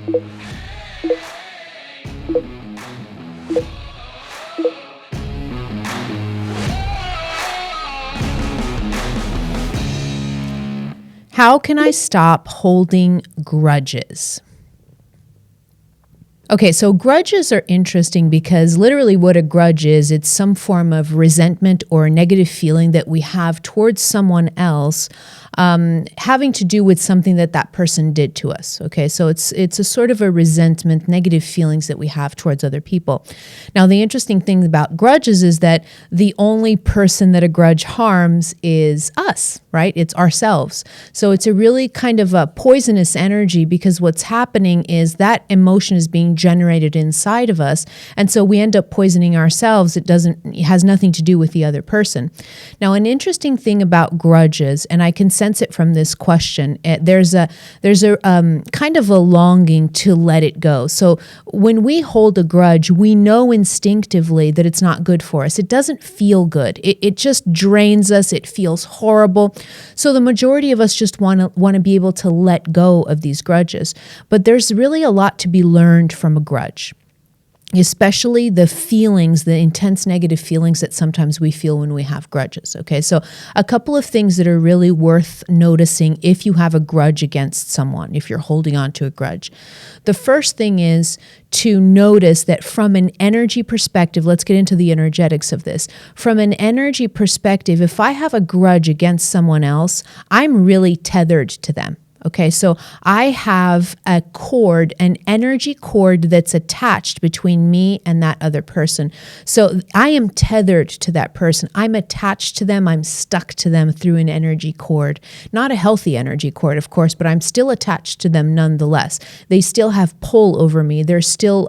How can I stop holding grudges? Okay, so grudges are interesting because literally what a grudge is, it's some form of resentment or a negative feeling that we have towards someone else, having to do with something that that person did to us. Okay, so it's a sort of a resentment, negative feelings that we have towards other people. Now, the interesting thing about grudges is that the only person that a grudge harms is us, right? It's ourselves. So it's a really kind of a poisonous energy because what's happening is that emotion is being generated inside of us. And so we end up poisoning ourselves. It has nothing to do with the other person. Now, an interesting thing about grudges, and I can sense it from this question, there's a kind of a longing to let it go. So when we hold a grudge, we know instinctively that it's not good for us. It doesn't feel good. It just drains us. It feels horrible. So the majority of us just want to be able to let go of these grudges. But there's really a lot to be learned from a grudge, especially the feelings, the intense negative feelings that sometimes we feel when we have grudges. Okay, so a couple of things that are really worth noticing if you have a grudge against someone, if you're holding on to a grudge. The first thing is to notice that from an energy perspective, let's get into the energetics of this. From an energy perspective, if I have a grudge against someone else, I'm really tethered to them. Okay, so I have a cord, an energy cord that's attached between me and that other person. So I am tethered to that person. I'm attached to them. I'm stuck to them through an energy cord. Not a healthy energy cord, of course, but I'm still attached to them nonetheless. They still have pull over me. They're still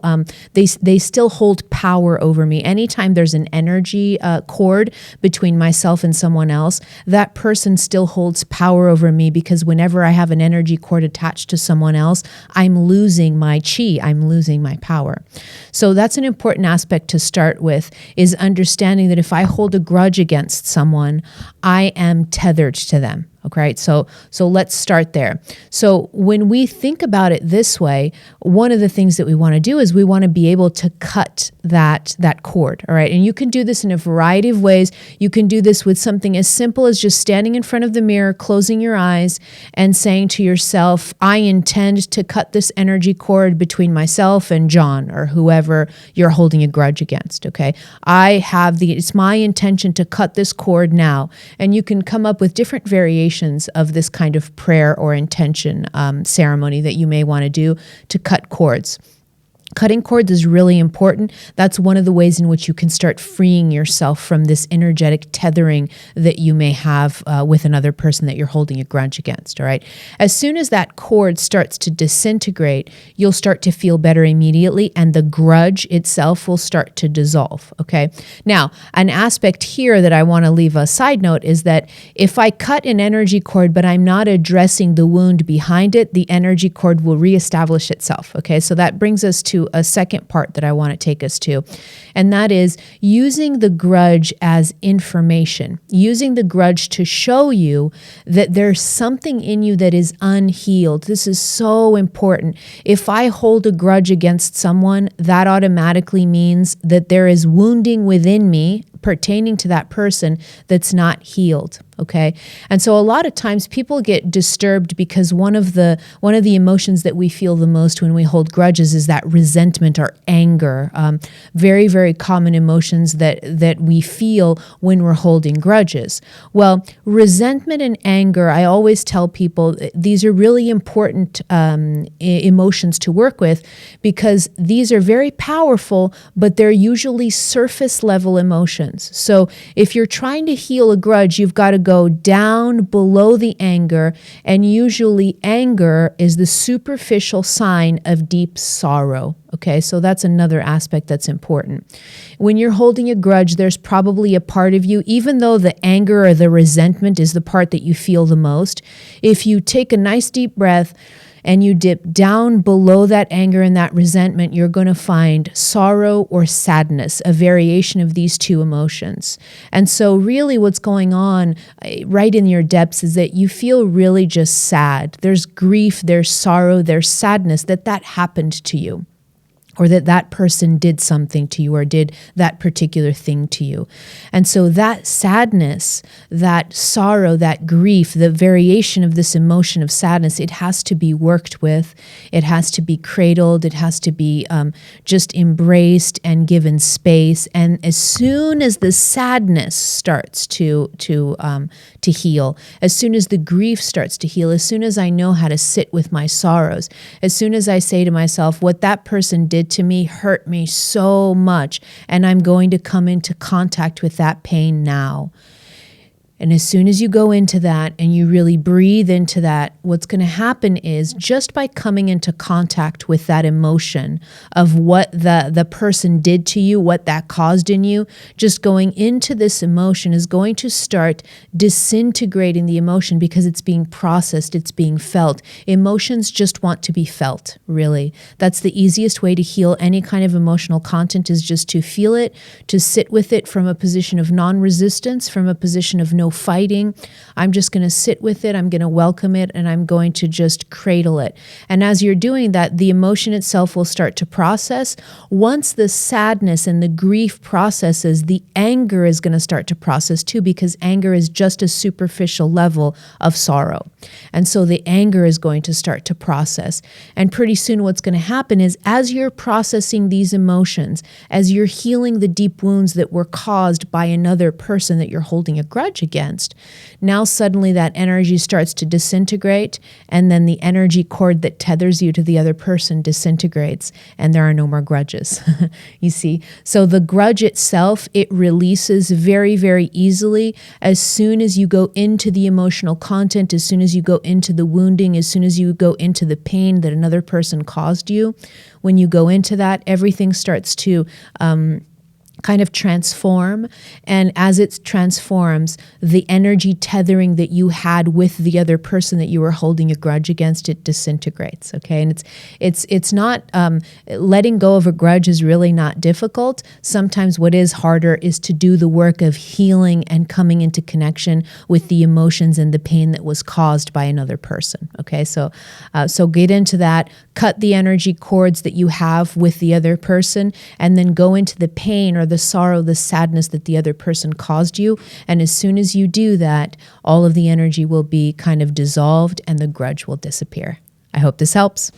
they still hold power over me. Anytime there's an energy cord between myself and someone else, that person still holds power over me because whenever I have an energy cord attached to someone else, I'm losing my chi, I'm losing my power. So that's an important aspect to start with, is understanding that if I hold a grudge against someone, I am tethered to them. Okay, so let's start there. So when we think about it this way, one of the things that we want to do is we want to be able to cut that cord, all right? And you can do this in a variety of ways. You can do this with something as simple as just standing in front of the mirror, closing your eyes, and saying to yourself, I intend to cut this energy cord between myself and John or whoever you're holding a grudge against, okay? It's my intention to cut this cord now. And you can come up with different variations of this kind of prayer or intention ceremony that you may want to do to cut cords. Cutting cords is really important. That's one of the ways in which you can start freeing yourself from this energetic tethering that you may have with another person that you're holding a grudge against, all right? As soon as that cord starts to disintegrate, you'll start to feel better immediately, and the grudge itself will start to dissolve, okay? Now, an aspect here that I want to leave a side note is that if I cut an energy cord, but I'm not addressing the wound behind it, the energy cord will reestablish itself, okay? So that brings us to a second part that I want to take us to, and that is using the grudge as information, using the grudge to show you that there's something in you that is unhealed. This is so important. If I hold a grudge against someone, that automatically means that there is wounding within me pertaining to that person that's not healed. Okay. And so a lot of times people get disturbed because one of the emotions that we feel the most when we hold grudges is that resentment or anger. Very, very common emotions that we feel when we're holding grudges. Well, resentment and anger, I always tell people these are really important emotions to work with because these are very powerful, but they're usually surface level emotions. So if you're trying to heal a grudge, you've got to go down below the anger, and usually anger is the superficial sign of deep sorrow. Okay, so that's another aspect that's important. When you're holding a grudge, there's probably a part of you, even though the anger or the resentment is the part that you feel the most, if you take a nice deep breath and you dip down below that anger and that resentment, you're going to find sorrow or sadness, a variation of these two emotions. And so really what's going on right in your depths is that you feel really just sad. There's grief, there's sorrow, there's sadness that happened to you, or that person did something to you or did that particular thing to you. And so that sadness, that sorrow, that grief, the variation of this emotion of sadness, it has to be worked with. It has to be cradled. It has to be just embraced and given space. And as soon as the sadness starts to heal, as soon as the grief starts to heal, as soon as I know how to sit with my sorrows, as soon as I say to myself, what that person did to me hurt me so much, and I'm going to come into contact with that pain now. And as soon as you go into that and you really breathe into that, what's going to happen is just by coming into contact with that emotion of what the person did to you, what that caused in you, just going into this emotion is going to start disintegrating the emotion because it's being processed, it's being felt. Emotions just want to be felt, really. That's the easiest way to heal any kind of emotional content, is just to feel it, to sit with it from a position of non-resistance, from a position of no fighting. I'm just going to sit with it. I'm going to welcome it, and I'm going to just cradle it. And as you're doing that, the emotion itself will start to process. Once the sadness and the grief processes, the anger is going to start to process too, because anger is just a superficial level of sorrow. And so the anger is going to start to process. And pretty soon what's going to happen is, as you're processing these emotions, as you're healing the deep wounds that were caused by another person that you're holding a grudge against, now suddenly that energy starts to disintegrate, and then the energy cord that tethers you to the other person disintegrates, and there are no more grudges. You see? So the grudge itself, it releases very, very easily as soon as you go into the emotional content, as soon as you go into the wounding, as soon as you go into the pain that another person caused you. When you go into that, everything starts to kind of transform. And as it transforms, the energy tethering that you had with the other person that you were holding a grudge against, it disintegrates. Okay. And it's not, letting go of a grudge is really not difficult. Sometimes what is harder is to do the work of healing and coming into connection with the emotions and the pain that was caused by another person. Okay. So get into that, cut the energy cords that you have with the other person, and then go into the pain or the sorrow, the sadness that the other person caused you. And as soon as you do that, all of the energy will be kind of dissolved and the grudge will disappear. I hope this helps.